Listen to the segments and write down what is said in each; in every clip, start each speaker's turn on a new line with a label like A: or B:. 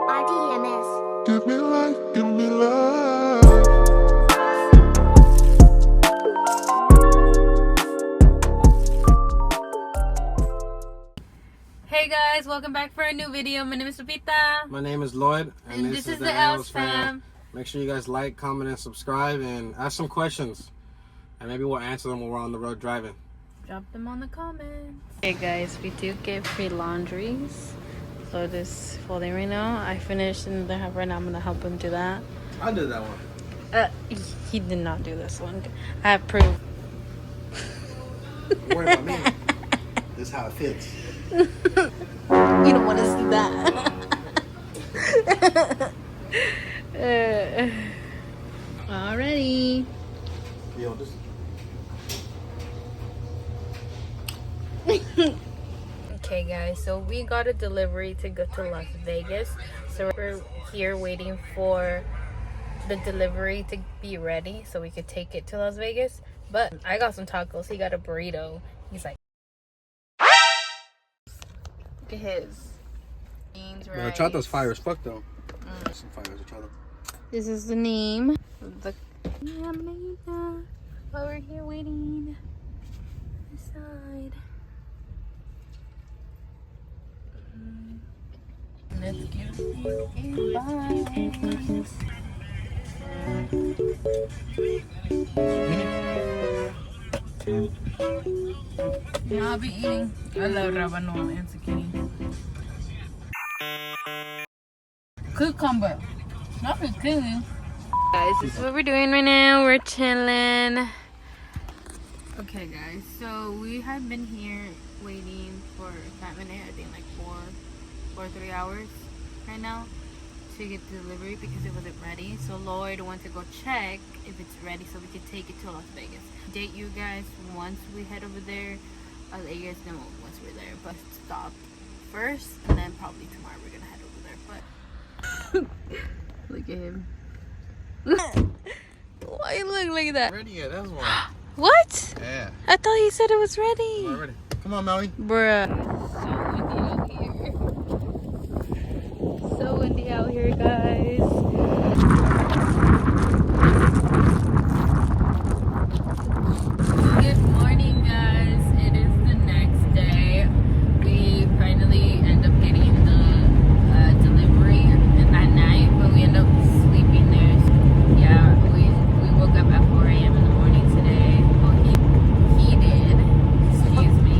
A: RDMS.
B: Give me life, give me love.
C: Hey guys, welcome back for a new video. My name is Lupita.
D: My name is Lloyd,
C: And this is the Els fam.
D: Make sure you guys like, comment, and subscribe, and ask some questions. And maybe we'll answer them when we're on the road driving.
C: Drop them on the comments. Hey guys, we do get free laundries. So this folding right now, I finished and right now I'm gonna help him do that.
D: I did that one.
C: He did not do this one. I have proof.
D: Don't worry about me. This is how it fits.
C: You don't want to see that. Alrighty.
D: Yo, this.
C: Okay guys, so we got a delivery to go to Las Vegas. So we're here waiting for the delivery to be ready so we could take it to Las Vegas. But I got some tacos, he got a burrito. He's like, look at his beans, right?
D: Horchata's fire as fuck though. Some fire as horchata.
C: This is the name of the Amanita. While we're here waiting inside. Let's get yeah, I'll be eating. I love rabano and zucchini. Cucumber. Not zucchini. Guys, this is what we're doing right now. We're chilling. Okay, guys. So we have been here waiting for that minute. I think like 3 hours right now to get the delivery because it wasn't ready. So Lloyd went to go check if it's ready so we could take it to Las Vegas. Date you guys once we head over there. I'll let you guys know once we're there. But stop first and then probably tomorrow we're gonna head over there. But look at him. Why you look like that?
D: Ready yet? That's one.
C: What?
D: Yeah.
C: I thought he said it was ready.
D: Ready. Come on, Maui.
C: Bruh. So windy out here, guys. Good morning, guys. It is the next day. We finally end up getting the delivery that night, but we end up sleeping there. So, yeah, we woke up at 4 a.m. in the morning today. Well, he did. Excuse me.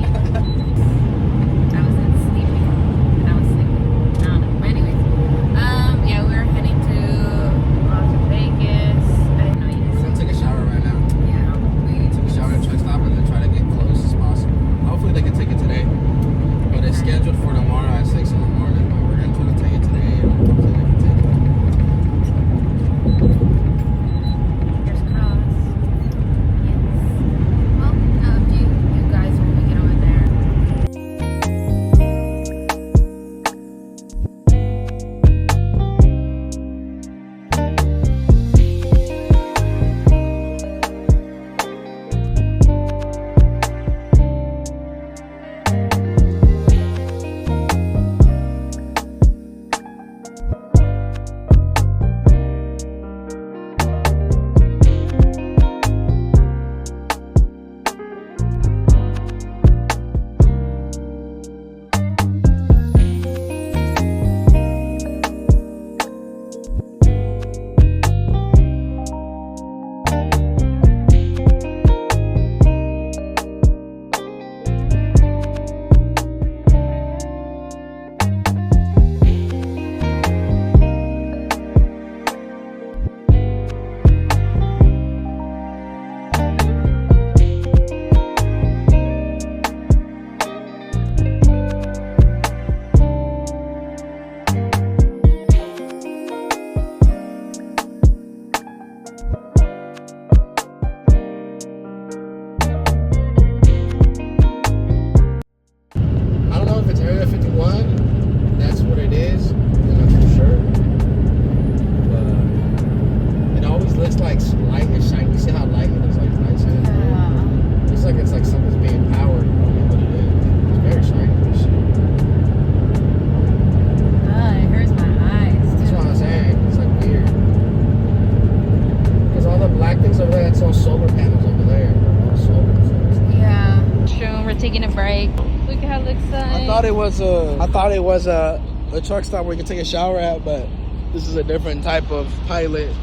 A: I thought it was a truck stop where you can take a shower at, but this is a different type of Pilot.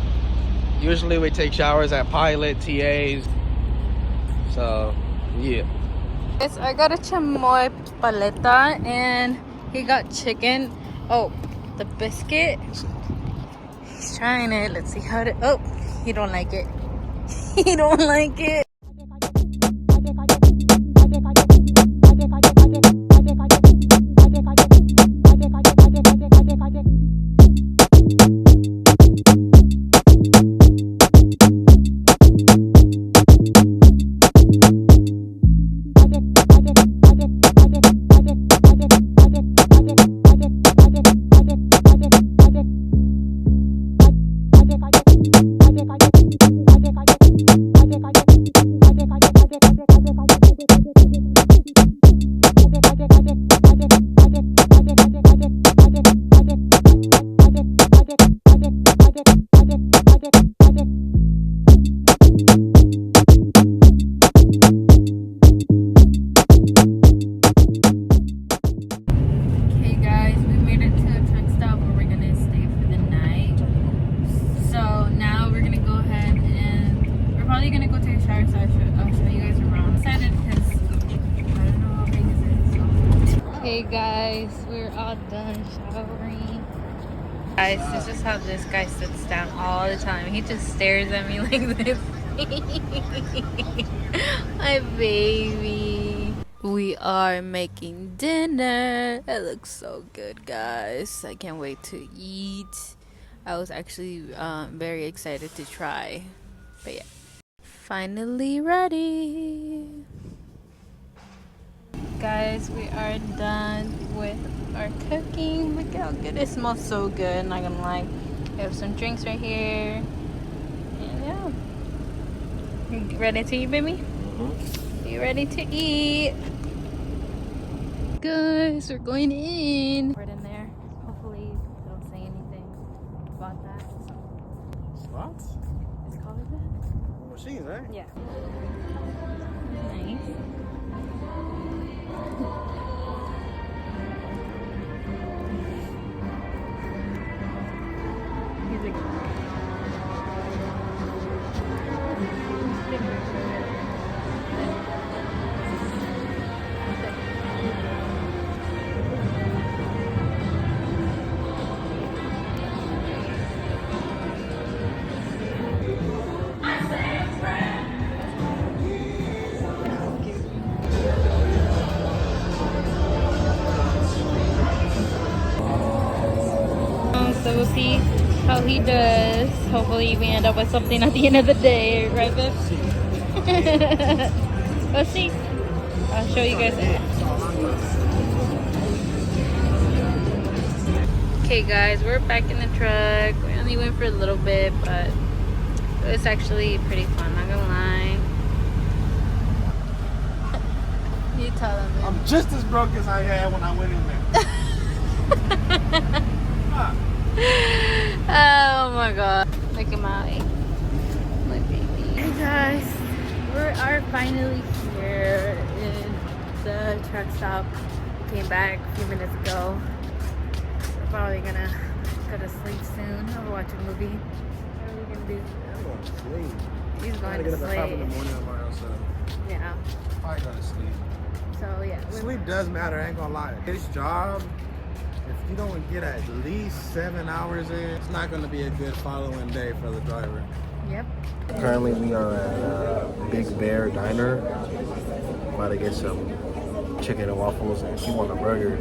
A: Usually we take showers at Pilot, TAs. So, yeah.
C: Yes, I got a chamoy paleta and he got chicken. Oh, the biscuit. He's trying it. Let's see how it. Oh, he don't like it. He don't like it. Hey guys, we're all done showering. Guys, this is how this guy sits down all the time. He just stares at me like this. My baby. We are making dinner. It looks so good, guys. I can't wait to eat. I was actually very excited to try. But yeah. Finally ready. Guys, we are done with our cooking. Look how good it smells. So good, not gonna lie. We have some drinks right here, and yeah, you ready to eat, baby? You ready to eat? Guys, we're going in. Right in there. Hopefully they don't say anything about that.
A: Spots?
C: It's called like that?
A: Machines, right?
C: Yeah. Nice. So we'll see how he does. Hopefully we end up with something at the end of the day, right, Viv? Let's see. I'll show you guys it. Okay guys, we're back in the truck. We only went for a little bit, but it was actually pretty fun, not gonna lie. You tell them.
A: I'm just as broke as I had when I went in there.
C: Oh my god. Look at my baby. Hey guys, we are finally here in the truck stop. We came back a few minutes ago. We're probably gonna go to sleep soon or watch a movie. What are we gonna do?
A: I'm going to sleep.
C: He's going to
A: get up at 5 in the
C: sleep.
A: morning tomorrow, so
C: Yeah.
A: probably go to sleep.
C: So yeah.
A: Sleep does matter, I ain't gonna lie. This job, if you don't get at least 7 hours in, it's not gonna be a good following day for the driver.
C: Yep.
A: Currently we are at Big Bear Diner. About to get some chicken and waffles, and she want a burger.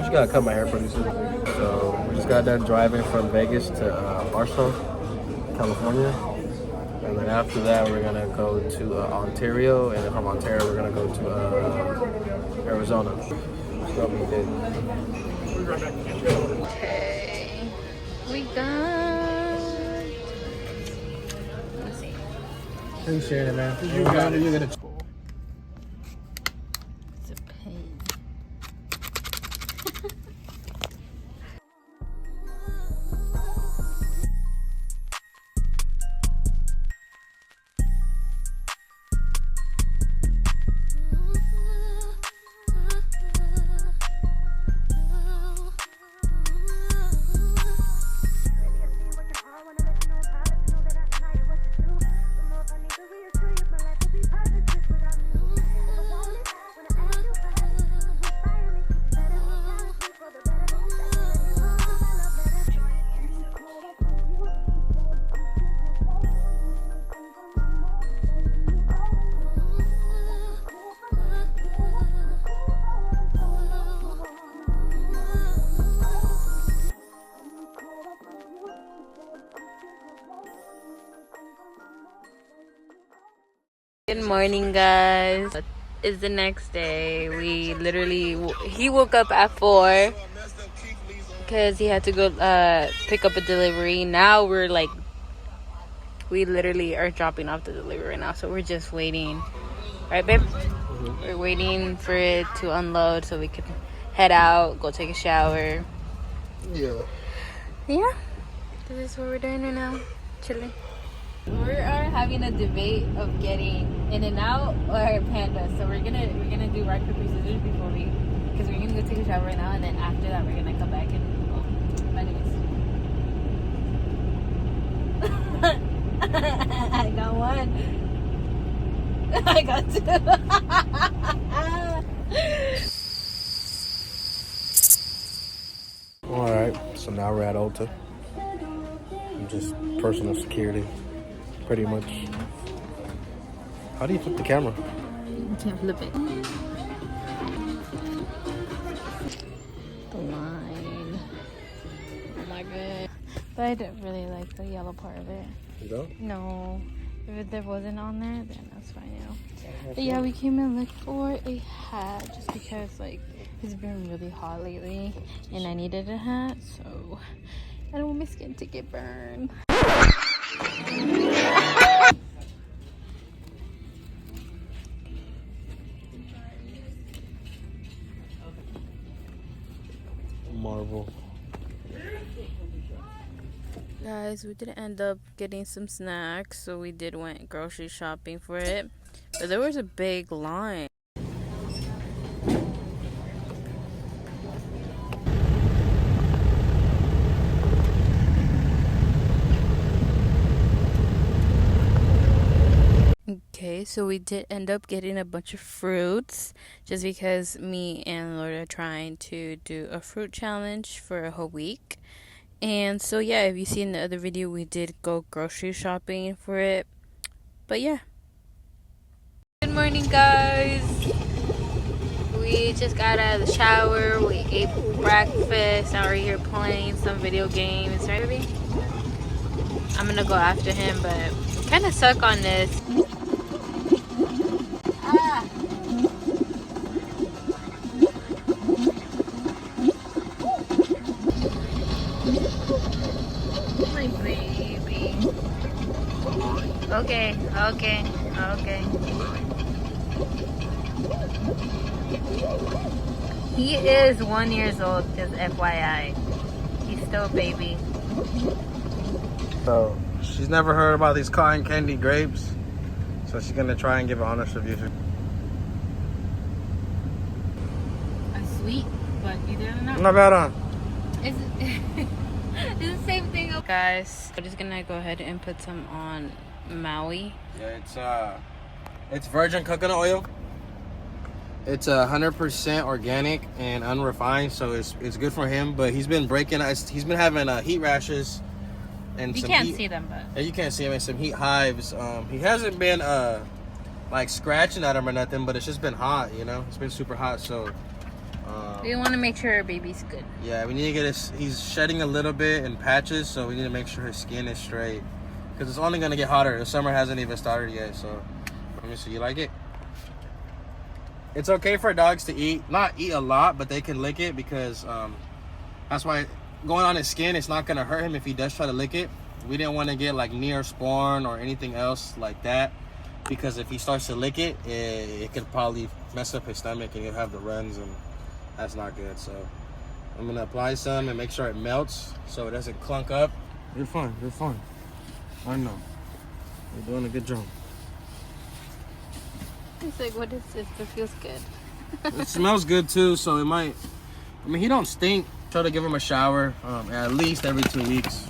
A: She gotta cut my hair pretty soon. So we just got done driving from Vegas to Barstow, California. And then after that we're gonna go to Ontario, and then from Ontario we're gonna go to Arizona. It's gonna be big.
C: Okay. We done. Let's see.
A: Appreciate it, man. You got it. You got it.
C: It's a pain. Good morning, guys. It's the next day. We literally, he woke up at 4 because he had to go pick up a delivery. Now we're like, we literally are dropping off the delivery right now, so we're just waiting. Right, babe? Mm-hmm. We're waiting for it to unload so we can head out, go take a shower.
A: Yeah.
C: Yeah. This is what we're doing right now. Chilling. We are having a debate of getting In-N-Out or Panda. So we're gonna do rock paper scissors before because we're gonna go take a shower right now, and then after that we're gonna come back and my name is. I got one. I got two.
A: All right, so now we're at Ulta. I'm just personal security, pretty much. How do you flip the camera?
C: You can't flip it. The line. Oh my god. But I don't really like the yellow part of it.
A: You don't?
C: No. If there wasn't on there, then that's fine, you know. But yeah, we came and looked for a hat just because, like, it's been really hot lately and I needed a hat, so I don't want my skin to get burned.
A: Marvel.
C: Guys, we did end up getting some snacks, so we did went grocery shopping for it, but there was a big line. Okay, so we did end up getting a bunch of fruits just because me and Lord are trying to do a fruit challenge for a whole week. And so yeah, if you see in the other video, we did go grocery shopping for it. But yeah. Good morning, guys. We just got out of the shower. We ate breakfast. Now we're here playing some video games. Right, baby? I'm gonna go after him, but I kind of suck on this. Ah. My baby. Okay. He is 1 year old, just FYI. He's still a baby.
D: So she's never heard about these cotton candy grapes, so she's gonna try and give an honest review.
C: Sweet, but either or not.
D: Not bad, huh?
C: It's the same thing. Guys, we're just gonna go ahead and put some on Maui.
D: Yeah, it's virgin coconut oil. It's 100% organic and unrefined, so it's good for him. But he's been he's been having heat rashes and
C: You
D: some
C: can't
D: heat,
C: see them, but
D: yeah, you can't see him, and some heat hives. He hasn't been like scratching at him or nothing, but it's just been hot, you know. It's been super hot, so
C: we want to make sure our baby's good.
D: yeah, we need to get he's shedding a little bit in patches, so we need to make sure his skin is straight, because it's only gonna get hotter. The summer hasn't even started yet, so let me see. You like it? It's okay for dogs to not eat a lot, but they can lick it, because that's why going on his skin, it's not gonna hurt him if he does try to lick it. We didn't want to get like Neosporin or anything else like that, because if he starts to lick it, it could probably mess up his stomach and he'll have the runs, and that's not good. So I'm gonna apply some and make sure it melts so it doesn't clunk up. You're fine. I know. You're doing a good job.
C: It's like, what is this? It feels good.
D: It smells good too, so it might. I mean, he don't stink. Try to give him a shower at least every 2 weeks.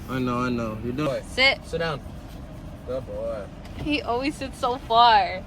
D: I know. You're doing.
C: Sit.
D: Sit down. Good boy.
C: He always sits so far.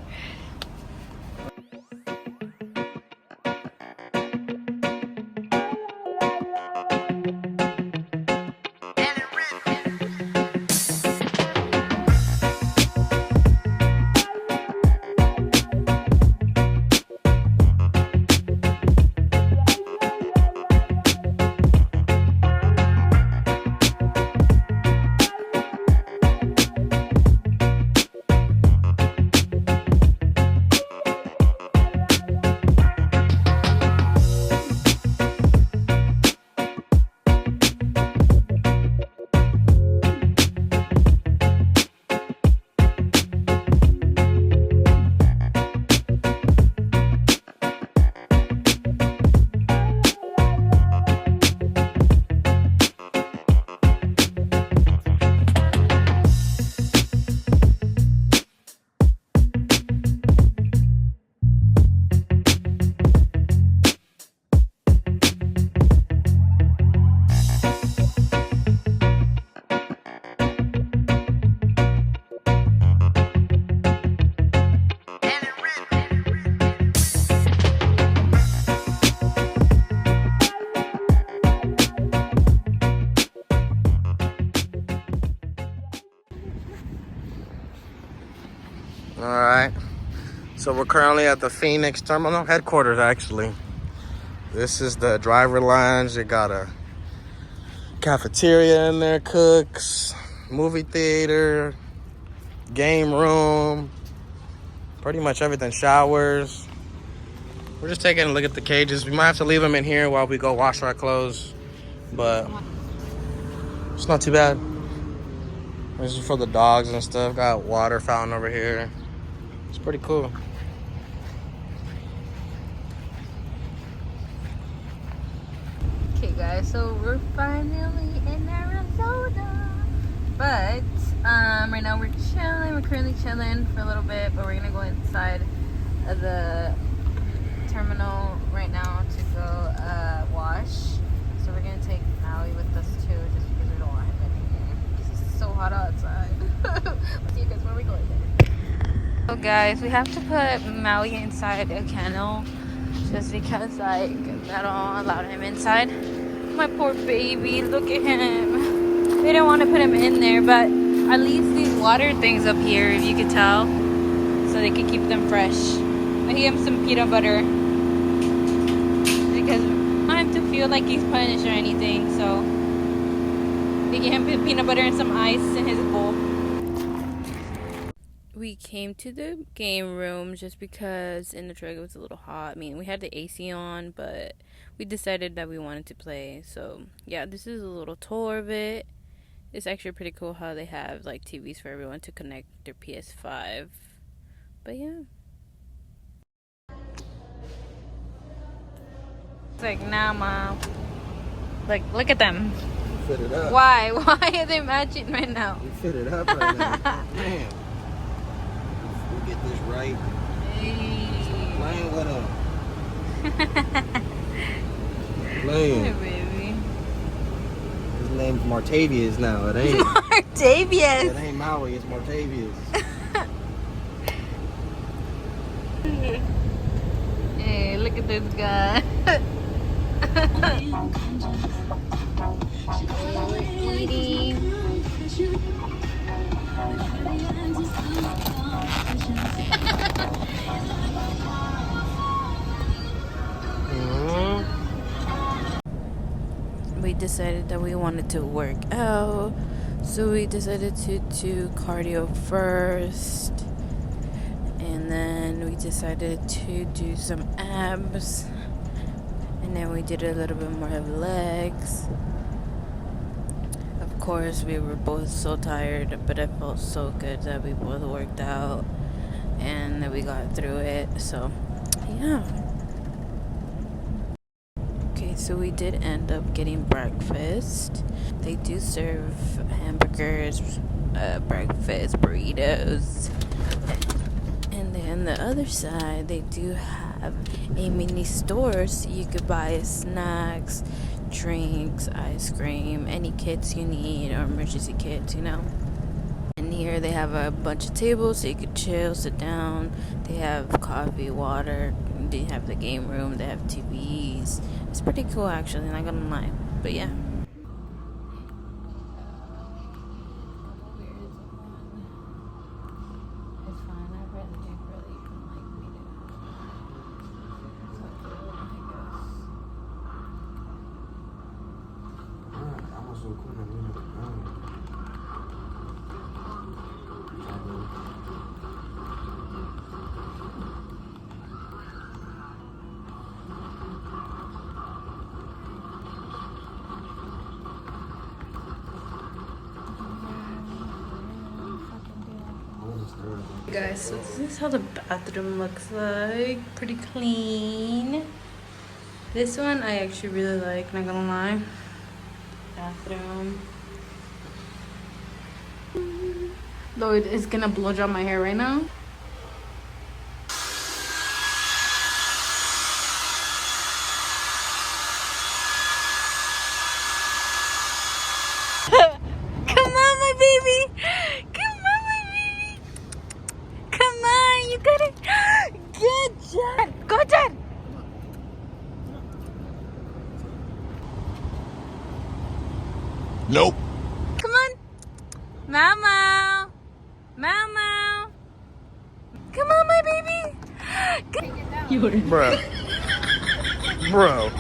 D: So we're currently at the Phoenix Terminal headquarters, actually. This is the driver lounge. They got a cafeteria in there, cooks, movie theater, game room, pretty much everything, showers. We're just taking a look at the cages. We might have to leave them in here while we go wash our clothes, but it's not too bad. This is for the dogs and stuff. Got water fountain over here. It's pretty cool.
C: Okay guys, so we're finally in Arizona. But right now we're chilling. We're currently chilling for a little bit, but we're gonna go inside of the terminal right now to go wash. So we're gonna take Maui with us too, just because we don't want him anymore. Because it's so hot outside. We'll see you guys when we go in there. So guys, we have to put Maui inside a kennel just because like I don't allow him inside. My poor baby, look at him. They don't want to put him in there, but at least these water things up here, if you could tell, so they could keep them fresh. I give him some peanut butter because I don't have to feel like he's punished or anything. So we give him peanut butter and some ice in his bowl. We came to the game room just because in the truck it was a little hot. I mean, we had the AC on, but we decided that we wanted to play. So yeah, this is a little tour of it. It's actually pretty cool how they have like TVs for everyone to connect their PS5. But yeah. It's like, nah, Mom. Like, look at them.
D: You fit it up.
C: Why? Why are they matching right now?
D: You fit it up right now. Man. We get this right.
C: Hey.
D: Playing with him.
C: Hey,
D: Playing.
C: baby.
D: His name's Martavius now. It ain't.
C: Martavius.
D: It ain't Maui. It's Martavius.
C: Hey, look at this guy. Eating. We decided that we wanted to work out, so we decided to do cardio first, and then we decided to do some abs, and then we did a little bit more of legs. Of course, we were both so tired, but it felt so good that we both worked out and that we got through it. So yeah. Okay, so we did end up getting breakfast. They do serve hamburgers, breakfast, burritos. And then the other side, they do have a mini store so you could buy snacks, drinks, ice cream, any kits you need, or emergency kits, you know. And here they have a bunch of tables so you could chill, sit down. They have coffee, water. They have the game room. They have TVs. It's pretty cool, actually, not gonna lie. But yeah. Guys, so this is how the bathroom looks like. Pretty clean. This one I actually really like, not gonna lie. Bathroom. Lloyd is gonna blow dry my hair right now. Come on, my baby. Come on, my baby. Come on, you got it. Good job. Go, Dad.
B: Nope.
C: Come on. Mama. Mama. Come on, my baby.
A: Bro. Bro.